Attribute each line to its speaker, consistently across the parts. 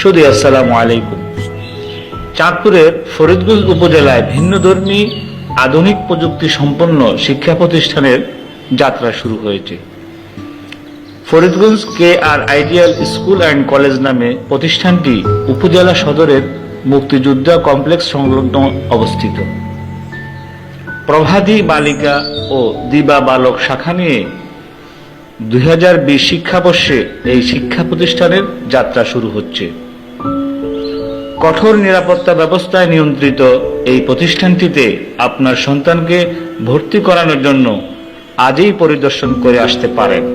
Speaker 1: সুধী আসসালামু আলাইকুম। চাঁদপুরের ফরিদগঞ্জ উপজেলায় ভিন্নধর্মী আধুনিক প্রযুক্তি সম্পন্ন শিক্ষা প্রতিষ্ঠানের যাত্রা শুরু হয়েছে। Faridganj KR ideal school and college নামে প্রতিষ্ঠানটি উপজেলা সদরের মুক্তিযোদ্ধা কমপ্লেক্স সংলগ্ন অবস্থিত। প্রভাতী বালিকা ও দিবা বালক শাখা নিয়ে 2020 শিক্ষাবর্ষে এই শিক্ষা প্রতিষ্ঠানের যাত্রা শুরু হচ্ছে। কঠোর নিরাপত্তা ব্যবস্থায় নিয়ন্ত্রিত এই প্রতিষ্ঠানটিতে আপনার সন্তানকে ভর্তি করানোর জন্য আজই পরিদর্শন করে আসতে পারেন।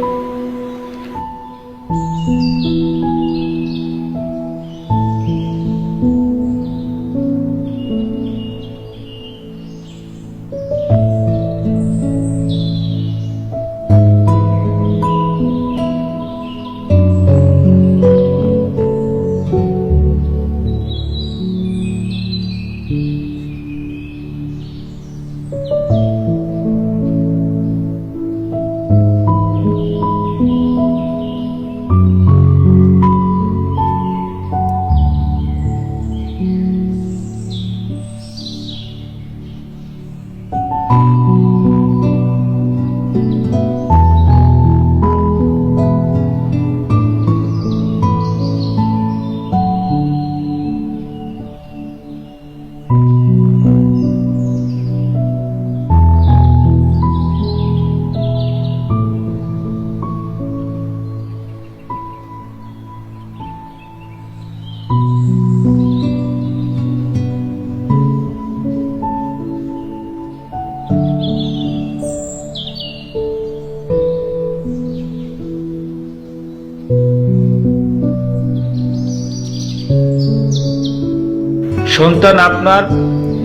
Speaker 1: সন্তান আপনার,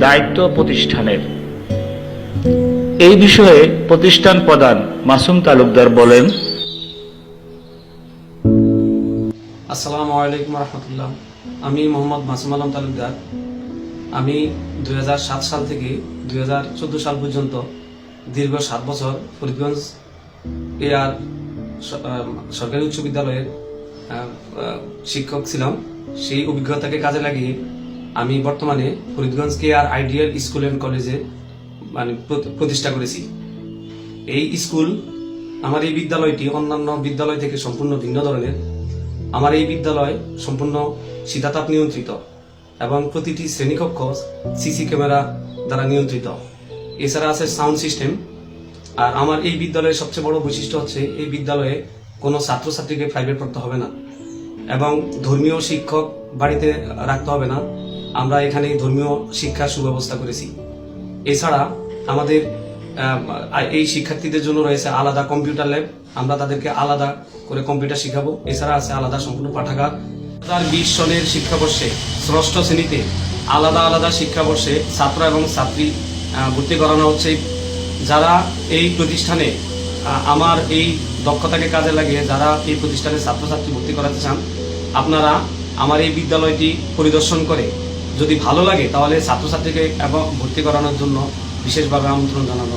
Speaker 1: দায়িত্ব প্রতিষ্ঠানের। এই বিষয়ে প্রতিষ্ঠান প্রধান মাসুম তালুকদার বলেন,
Speaker 2: আসসালামু আলাইকুম রহমতুল্লাহ। আমি মোহাম্মদ মাসুম আলম তালুকদার। আমি 2007 সাল থেকে 2014 সাল পর্যন্ত দীর্ঘ 7 বছর ফরিদগঞ্জ KR সরকারি উচ্চ বিদ্যালয়ের শিক্ষক ছিলাম। সেই অভিজ্ঞতাকে কাজে লাগিয়ে আমি বর্তমানে Faridganj KR ideal school and কলেজে প্রতিষ্ঠা করেছি। এই স্কুল, আমার এই বিদ্যালয়টি অন্যান্য বিদ্যালয় থেকে সম্পূর্ণ ভিন্ন ধরনের। আমার এই বিদ্যালয় সম্পূর্ণ শীতাতাপ নিয়ন্ত্রিত এবং প্রতিটি শ্রেণীকক্ষ সিসি ক্যামেরা দ্বারা নিয়ন্ত্রিত। এছাড়া আছে সাউন্ড সিস্টেম। আর আমার এই বিদ্যালয়ের সবচেয়ে বড় বৈশিষ্ট্য হচ্ছে এই বিদ্যালয়ে কোনো ছাত্রছাত্রীকে প্রাইভেট পড়তে হবে না এবং ধর্মীয় শিক্ষক বাড়িতে রাখতে হবে না। আমরা এখানে ধর্মীয় শিক্ষার সুব্যবস্থা করেছি। এছাড়া আমাদের এই শিক্ষার্থীদের জন্য রয়েছে আলাদা কম্পিউটার ল্যাব। আমরা তাদেরকে আলাদা করে কম্পিউটার শিখাবো। এছাড়া আছে আলাদা সম্পূর্ণ পাঠাগার। 2020 সনের শিক্ষাবর্ষে ষষ্ঠ শ্রেণীতে আলাদা আলাদা শিক্ষাবর্ষে ছাত্র এবং ছাত্রী ভর্তি করানো হচ্ছে। যারা এই প্রতিষ্ঠানে আমার এই দক্ষতাকে কাজে লাগিয়ে যারা এই প্রতিষ্ঠানে ছাত্রছাত্রী ভর্তি করাতে চান, আপনারা আমার এই বিদ্যালয়টি পরিদর্শন করে যদি ভালো লাগে তাহলে ছাত্রছাত্রীকে এবং ভর্তি করানোর জন্য বিশেষভাবে আমন্ত্রণ জানানো